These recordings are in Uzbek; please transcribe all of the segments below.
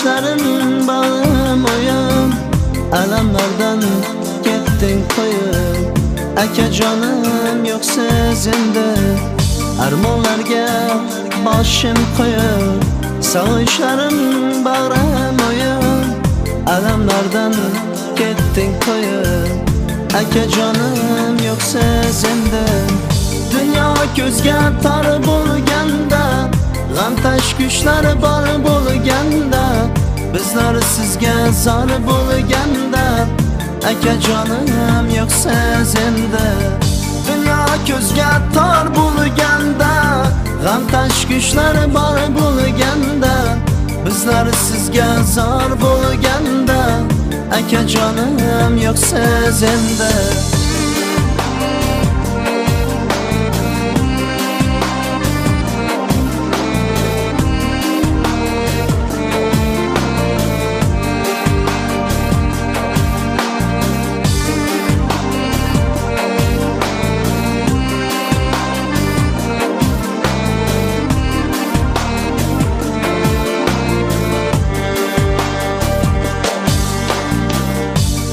kuşların bağım oyum, alamlardan gittin koyup. Aka canım yok sözünde, armonlarga başım koyup. Sağışlarım bağım oyum, alamlardan gittin koyup. Aka canım yok sözünde. Dünya gözge tar bo'lganda, g'am tashvishlar bor bo'lganda, bizlar sizga zor bo'lganda, aka jonim yo'q sezenda. Dünya ko'zga tor bo'lganda, g'am tashvishlar bor bo'lganda, bizlar sizga zor bo'lganda, aka jonim yo'q sezenda.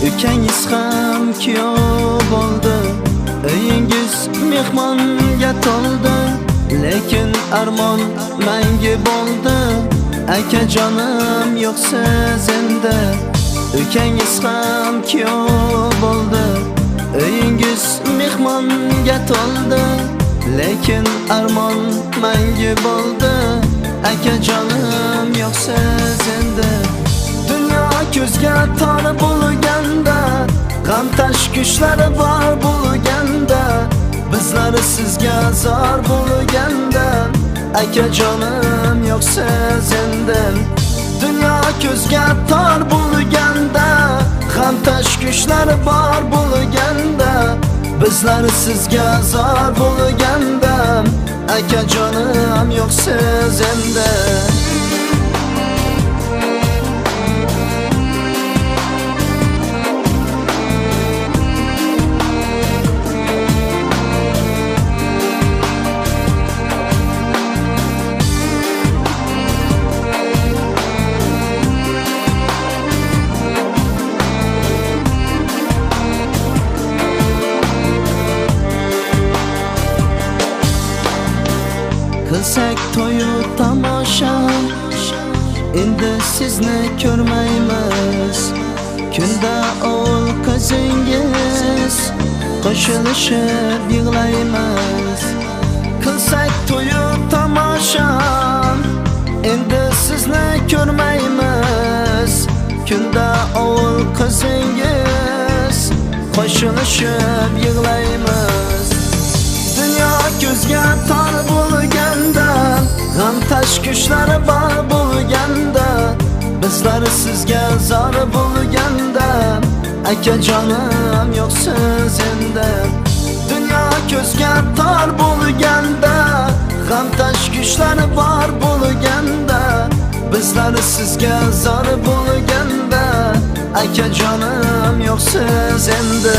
Ukangiz ham kuyov bo'ldi, uyingiz mehmonga to'ldi, lekin armon mangi bo'ldi, aka jonim yo'q sezenda. Ukangiz ham kuyov bo'ldi, uyingiz mehmonga to'ldi, lekin armon mangi bo'ldi, aka jonim yo'q sezenda. Dünya ko'zga tor bo'lganda, g'am tashvishlari bor bo'lganda, bizlar sizga zor bo'lganda, aka jonim yo'q sezenda. Dünya ko'zga tor bo'lganda, g'am tashvishlari bor bo'lganda, bizlar sizga zor bo'lganda, aka jonim yo'q sezenda. Qilsak to'yu tomosha, endi sizni ko'rmaymiz. Kunda o'g'il qizingiz qo'shilishib yig'laymiz. Qilsak to'yu tomosha, endi sizni ko'rmaymiz. Kunda o'g'il qizingiz qo'shilishib yig'laymiz. Dünya ko'zga tor bo'lganda, g'am tashvishlari bor bo'lganda, bizlar sizga zor bo'lganda, aka jonim yo'q sezenda. Dünya ko'zga tor bo'lganda, g'am tashvishlari bor bo'lganda, bizlar sizga zor bo'lganda, aka jonim yo'q sezenda.